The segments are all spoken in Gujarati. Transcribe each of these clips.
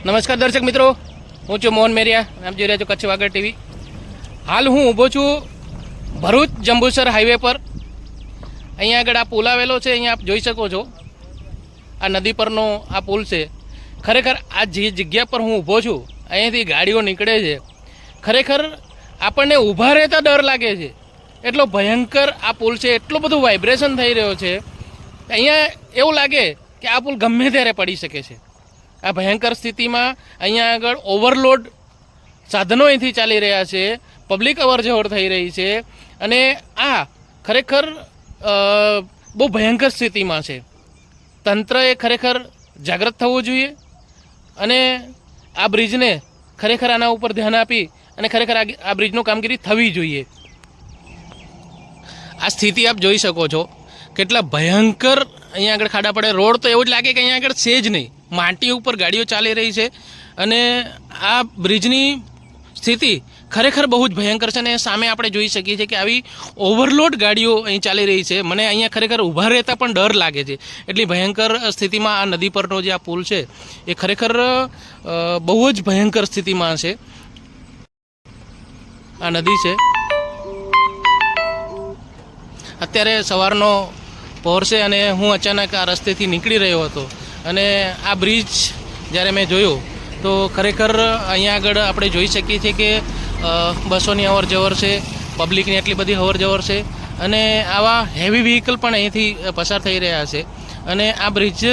નમસ્કાર દર્શક મિત્રો, હું છું મોહન મેરિયા. આપ જોઈ રહ્યા છો કચ્છ વાગડ ટીવી. હાલ હું ઊભો છું ભરૂચ જંબુસર હાઈવે પર. અહીંયા આગળ આ પુલ આવેલો છે. અહીંયા આપ જોઈ શકો છો આ નદી પરનો આ પુલ છે. ખરેખર આ જે જગ્યા પર હું ઊભો છું અહીંયાથી ગાડીઓ નીકળે છે. ખરેખર આપણને ઊભા રહેતા ડર લાગે છે. એટલો ભયંકર આ પુલ છે, એટલું બધું વાઇબ્રેશન થઈ રહ્યો છે. અહીંયા એવું લાગે કે આ પુલ ગમે ત્યારે પડી શકે છે. આ ભયંકર સ્થિતિમાં અહીંયા આગળ ઓવરલોડ સાધનો અહીંથી ચાલી રહ્યા છે, પબ્લિક અવર જવર થઈ રહી છે અને આ ખરેખર બહુ ભયંકર સ્થિતિમાં છે. તંત્રએ ખરેખર જાગૃત થવું જોઈએ અને આ બ્રિજને ખરેખર આના ઉપર ધ્યાન આપી અને ખરેખર આ બ્રિજનું કામગીરી થવી જોઈએ. આ સ્થિતિ આપ જોઈ શકો છો કેટલા ભયંકર અહીંયા આગળ ખાડા પડે. રોડ તો એવું જ લાગે કે અહીંયા આગળ છે જ નહીં, માટી ઉપર ગાડીઓ ચાલી રહી છે અને આ બ્રિજની સ્થિતિ ખરેખર બહુ જ ભયંકર છે. અને સામે આપણે જોઈ શકીએ છીએ કે આવી ઓવરલોડ ગાડીઓ અહીં ચાલી રહી છે. મને અહીંયા ખરેખર ઊભા રહેતા પણ ડર લાગે છે. એટલી ભયંકર સ્થિતિમાં આ નદી પરનો જે આ પુલ છે એ ખરેખર બહુ જ ભયંકર સ્થિતિમાં છે. આ નદી છે. અત્યારે સવારનો પહોર છે અને હું અચાનક આ રસ્તેથી નીકળી રહ્યો હતો અને આ બ્રિજ જ્યારે મેં જોયો તો ખરેખર અહીંયા આગળ આપણે જોઈ શકીએ છીએ કે બસોની અવર જવર છે, પબ્લિકની એટલી બધી અવર જવર છે અને આવા હેવી વ્હીકલ પણ અહીંથી પસાર થઈ રહ્યા છે અને આ બ્રિજ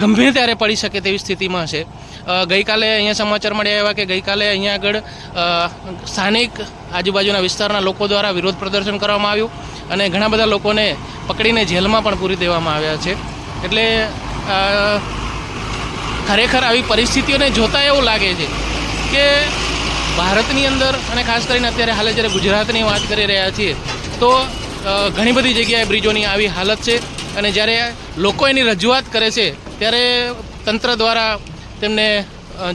ગમે ત્યારે પડી શકે તેવી સ્થિતિમાં છે. ગઈકાલે અહીંયા સમાચાર મળ્યા એવા કે ગઈકાલે અહીંયા આગળ સ્થાનિક આજુબાજુના વિસ્તારના લોકો દ્વારા વિરોધ પ્રદર્શન કરવામાં આવ્યું અને ઘણા બધા લોકોને પકડીને જેલમાં પણ પૂરી દેવામાં આવ્યા છે. એટલે ખરેખર આવી પરિસ્થિતિઓને જોતાં એવું લાગે છે કે ભારતની અંદર અને ખાસ કરીને અત્યારે હાલે જ્યારે ગુજરાતની વાત કરી રહ્યા છીએ તો ઘણી બધી જગ્યાએ બ્રિજોની આવી હાલત છે અને જ્યારે લોકો એની રજૂઆત કરે છે ત્યારે તંત્ર દ્વારા તેમને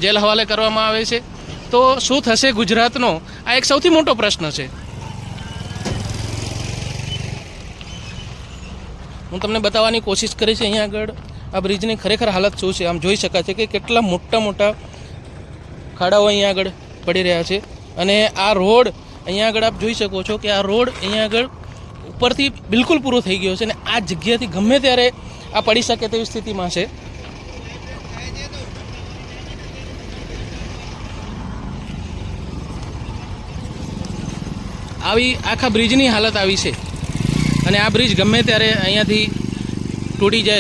જેલ હવાલે કરવામાં આવે છે. તો શું થશે ગુજરાતનો? આ એક સૌથી મોટો પ્રશ્ન છે. હું તમને બતાવવાની કોશિશ કરી છે અહીંયા આગળ આ બ્રિજની ખરેખર હાલત શું છે. આમ જોઈ શકાય છે કે કેટલા મોટા મોટા ખાડાઓ અહીંયા આગળ પડી રહ્યા છે અને આ રોડ અહીંયા આગળ આપ જોઈ શકો છો કે આ રોડ અહીંયા આગળ ઉપરથી બિલકુલ પૂરો થઈ ગયો છે અને આ જગ્યાથી ગમે ત્યારે આ પડી શકે તેવી સ્થિતિમાં છે. આવી આખા બ્રિજની હાલત આવી છે અને આ બ્રિજ ગમે ત્યારે અહીંયાથી તૂટી જાય